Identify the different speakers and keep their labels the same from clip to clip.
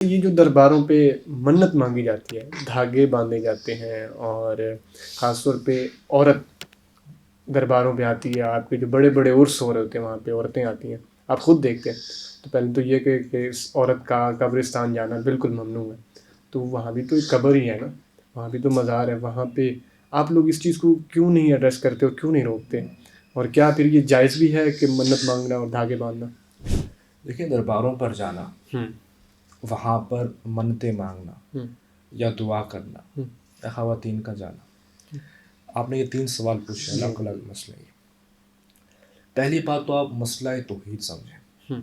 Speaker 1: یہ جو درباروں پہ منت مانگی جاتی ہے، دھاگے باندھے جاتے ہیں، اور خاص طور پہ عورت درباروں پہ آتی ہے، آپ کے جو بڑے بڑے عرس ہو رہے ہوتے ہیں وہاں پہ عورتیں آتی ہیں، آپ خود دیکھتے ہیں، تو پہلے تو یہ کہ اس عورت کا قبرستان جانا بالکل ممنوع ہے، تو وہاں بھی تو ایک قبر ہی ہے نا، وہاں بھی تو مزار ہے، وہاں پہ آپ لوگ اس چیز کو کیوں نہیں ایڈریس کرتے اور کیوں نہیں روکتے؟ اور کیا پھر یہ جائز بھی ہے کہ منت مانگنا اور دھاگے باندھنا؟
Speaker 2: دیکھیں، درباروں پر جانا، وہاں پر منتیں مانگنا یا دعا کرنا یا خواتین کا جانا، آپ نے یہ 3 سوال پوچھے، الگ الگ مسئلے ہیں۔ پہلی بات تو آپ مسئلہ توحید سمجھیں۔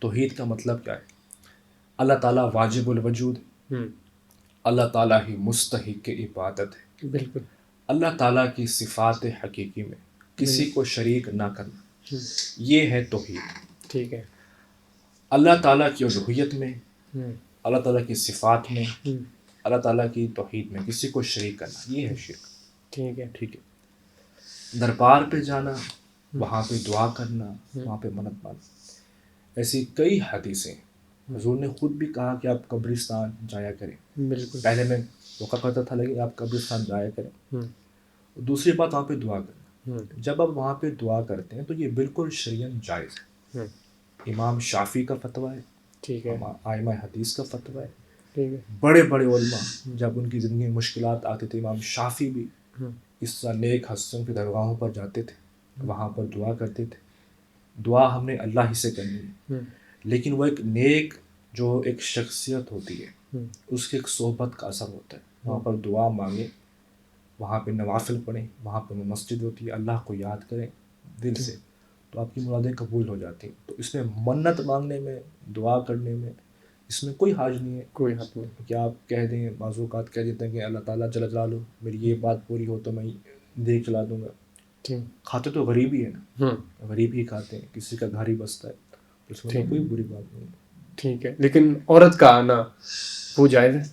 Speaker 2: توحید کا مطلب کیا ہے؟ اللہ تعالیٰ واجب الوجود، اللہ تعالیٰ ہی مستحق عبادت ہے،
Speaker 1: بالکل
Speaker 2: اللہ تعالیٰ کی صفات حقیقی میں کسی کو شریک نہ کرنا، یہ ہے توحید۔
Speaker 1: ٹھیک ہے،
Speaker 2: اللہ تعالیٰ کی الوہیت میں، اللہ تعالیٰ کی صفات میں، اللہ تعالیٰ کی توحید میں کسی کو شریک کرنا، یہ ہے شرک۔
Speaker 1: ٹھیک ہے،
Speaker 2: ٹھیک ہے، دربار پہ جانا، وہاں پہ دعا کرنا، وہاں پہ منت مانگنا، ایسی کئی حدیثیں، حضور نے خود بھی کہا کہ آپ قبرستان جایا کریں۔
Speaker 1: بالکل
Speaker 2: پہلے میں روکا کرتا تھا، لیکن آپ قبرستان جایا کریں۔ دوسری بات، وہاں پہ دعا کرنا۔ جب آپ وہاں پہ دعا کرتے ہیں تو یہ بالکل شرعاً جائز ہے۔ امام شافعی کا فتویٰ ہے،
Speaker 1: ٹھیک ہے،
Speaker 2: ائمہ حدیث کا فتویٰ ہے،
Speaker 1: ٹھیک ہے،
Speaker 2: بڑے بڑے علماء جب ان کی زندگی میں مشکلات آتی تھی، امام شافعی بھی اس طرح نیک ہستیوں کی درگاہوں پر جاتے تھے، وہاں پر دعا کرتے تھے۔ دعا ہم نے اللہ ہی سے کرنی ہے، لیکن وہ ایک نیک جو ایک شخصیت ہوتی ہے، اس کی ایک صحبت کا اثر ہوتا ہے۔ وہاں پر دعا مانگیں، وہاں پہ نوافل پڑھیں، وہاں پہ مسجد ہوتی ہے، اللہ کو یاد کریں دل سے، تو آپ کی مرادیں قبول ہو جاتی ہیں۔ تو اس میں منت مانگنے میں، دعا کرنے میں، اس میں کوئی حرج نہیں ہے۔
Speaker 1: کوئی حق نہیں،
Speaker 2: کہ آپ کہہ دیں، بعض اوقات کہہ دیتے ہیں کہ اللہ تعالیٰ جل جلالہ میری یہ بات پوری ہو تو میں دیکھ چلا دوں گا۔ کھاتے تو غریب ہی ہے نا، غریب ہی کھاتے ہیں، کسی کا گھر ہی بستا ہے، تو اس میں تو کوئی بری بات نہیں ہے۔
Speaker 1: ٹھیک ہے، لیکن عورت کا آنا وہ جائز ہے؟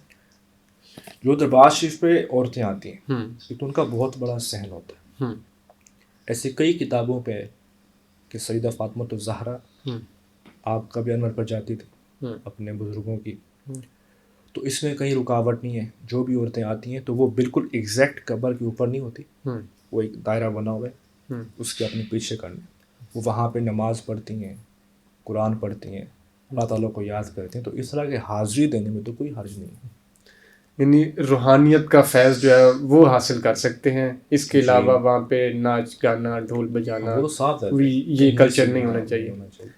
Speaker 2: جو دربار شریف پہ عورتیں آتی ہیں، تو ان کا بہت بڑا صحن ہوتا ہے۔ ایسے کئی کتابوں پہ ہے کہ سیدہ فاطمہ الزہرا آپ کعبہ انور پر جاتی تھی اپنے بزرگوں کی، تو اس میں کہیں رکاوٹ نہیں ہے۔ جو بھی عورتیں آتی ہیں تو وہ بالکل ایگزیکٹ قبر کے اوپر نہیں ہوتی، وہ ایک دائرہ بنا ہوا ہے، اس کے اپنے پیچھے کرنے، وہ وہاں پہ نماز پڑھتی ہیں، قرآن پڑھتی ہیں، اللہ تعالیٰ کو یاد کرتے ہیں، تو اس طرح کے حاضری دینے میں تو کوئی حرج نہیں ہے۔
Speaker 1: یعنی روحانیت کا فیض جو ہے وہ حاصل کر سکتے ہیں، اس کے علاوہ وہاں پہ ناچ گانا، ڈھول بجانا،
Speaker 2: وہ تو صاف ہے،
Speaker 1: یہ کلچر نہیں ہونا چاہیے۔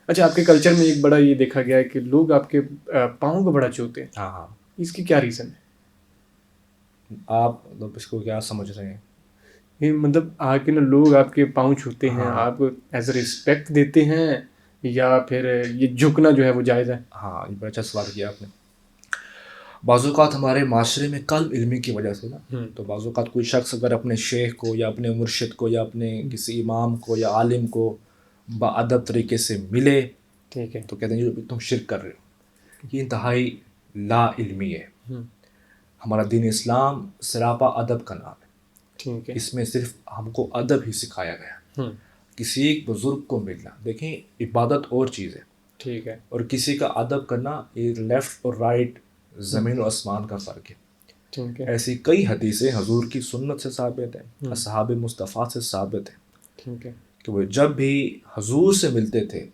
Speaker 1: اچھا، آپ کے کلچر میں ایک بڑا یہ دیکھا گیا ہے کہ لوگ آپ کے پاؤں کو بڑا چھوتے ہیں،
Speaker 2: ہاں،
Speaker 1: اس کی کیا ریزن ہے؟
Speaker 2: آپ مطلب اس کو کیا سمجھ رہے ہیں؟
Speaker 1: یہ مطلب آ کے نا لوگ آپ کے پاؤں چھوتے ہیں، آپ ایز اے رسپیکٹ دیتے ہیں، یا پھر یہ جھکنا جو ہے وہ جائز ہے؟
Speaker 2: ہاں، یہ بڑا اچھا سوال کیا آپ نے۔ بعض اوقات ہمارے معاشرے میں کم علمی کی وجہ سے نا، تو بعض اوقات کوئی شخص اگر اپنے شیخ کو یا اپنے مرشد کو یا اپنے کسی امام کو یا عالم کو باادب طریقے سے ملے،
Speaker 1: ٹھیک ہے،
Speaker 2: تو کہتے ہیں تم شرک کر رہے ہو۔ یہ انتہائی لا علمی ہے۔ ہمارا دین اسلام سراپا ادب کا نام ہے،
Speaker 1: ٹھیک ہے،
Speaker 2: اس میں صرف ہم کو ادب ہی سکھایا گیا۔ کسی ایک بزرگ کو ملنا، دیکھیں عبادت اور چیز ہے،
Speaker 1: ٹھیک ہے،
Speaker 2: اور کسی کا ادب کرنا، یہ لیفٹ اور رائٹ، زمین و آسمان کا فرق ہے۔
Speaker 1: ٹھیک ہے،
Speaker 2: ایسی کئی حدیثیں حضور کی سنت سے ثابت ہیں، اصحاب مصطفیٰ سے ثابت ہیں،
Speaker 1: ٹھیک ہے،
Speaker 2: کہ وہ جب بھی حضور سے ملتے تھے،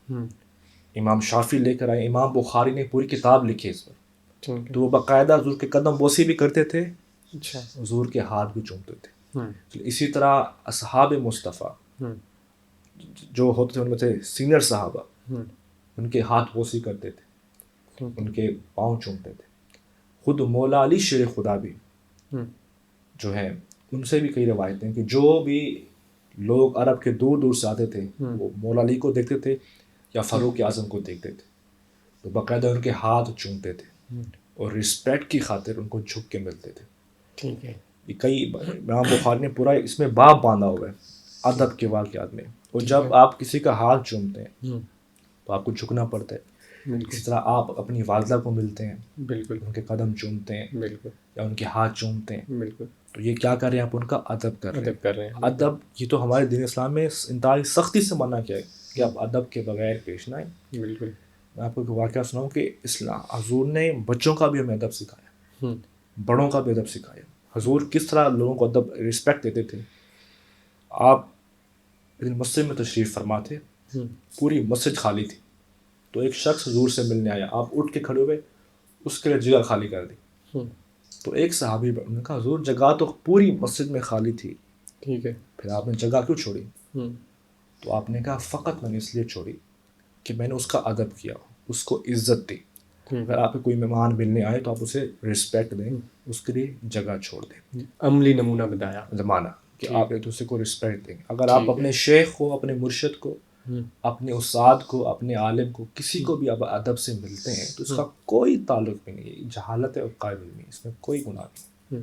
Speaker 2: امام شافعی لے کر آئے، امام بخاری نے پوری کتاب لکھی اس پر، تو وہ باقاعدہ حضور کے قدم بوسی بھی کرتے تھے،
Speaker 1: اچھا،
Speaker 2: حضور کے ہاتھ بھی چومتے تھے۔ اسی طرح اصحاب مصطفیٰ جو ہوتے تھے، ان میں سے سینئر صحابہ، ان کے ہاتھ بوسی کرتے تھے، ان کے پاؤں چومتے تھے۔ خود مولا علی شیر خدا بھی جو ہیں، ان سے بھی کئی روایتیں کہ جو بھی لوگ عرب کے دور دور سے آتے تھے، وہ مولا علی کو دیکھتے تھے یا فاروق اعظم کو دیکھتے تھے، تو باقاعدہ ان کے ہاتھ چومتے تھے اور رسپیکٹ کی خاطر ان کو جھک کے ملتے تھے۔
Speaker 1: ٹھیک ہے،
Speaker 2: یہ کئی امام بخاری نے پورا اس میں باب باندھا ہوا ہے ادب کے واقعات میں۔ اور جب آپ کسی کا ہاتھ چومتے ہیں تو آپ کو جھکنا پڑتا ہے۔ اسی طرح آپ اپنی والدہ کو ملتے ہیں،
Speaker 1: بالکل،
Speaker 2: ان کے قدم چومتے ہیں
Speaker 1: بالکل،
Speaker 2: یا ان کے ہاتھ چومتے ہیں،
Speaker 1: بالکل،
Speaker 2: تو یہ کیا کر رہے ہیں؟ آپ ان کا ادب کر رہے ہیں۔
Speaker 1: ادب کر رہے ہیں،
Speaker 2: ادب یہ تو ہمارے دین اسلام میں انتہائی سختی سے منع کیا ہے کہ آپ ادب کے بغیر پیش نہ آئیں۔
Speaker 1: بالکل،
Speaker 2: میں آپ کو ایک واقعہ سناؤں کہ اسلام حضور نے بچوں کا بھی ہمیں ادب سکھایا، بڑوں کا بھی ادب سکھایا. حضور کس طرح لوگوں کو ادب رسپیکٹ دیتے تھے. آپ مسجد میں تشریف فرما تھے، پوری مسجد خالی تھی، تو ایک شخص حضور سے ملنے آیا، آپ اٹھ کے کھڑے ہوئے، اس کے لیے جگہ خالی کر دی. تو ایک صحابی نے کہا حضور جگہ تو پوری مسجد میں خالی تھی،
Speaker 1: ٹھیک ہے،
Speaker 2: پھر آپ نے جگہ کیوں چھوڑی؟ تو آپ نے کہا فقط میں نے اس لیے چھوڑی کہ میں نے اس کا ادب کیا، اس کو عزت دی. اگر آپ کے کوئی مہمان ملنے آئے تو آپ اسے رسپیکٹ دیں، اس کے لیے جگہ چھوڑ دیں.
Speaker 1: عملی نمونہ بتایا
Speaker 2: زمانہ کہ آپ ایک دوسرے کو رسپیکٹ دیں. اگر آپ اپنے شیخ کو، اپنے مرشد کو، اپنے استاد کو، اپنے عالم کو، کسی کو بھی آپ ادب سے ملتے ہیں تو اس کا کوئی تعلق بھی نہیں ہے، جہالت ہے اور قابل نہیں، اس میں کوئی گناہ نہیں.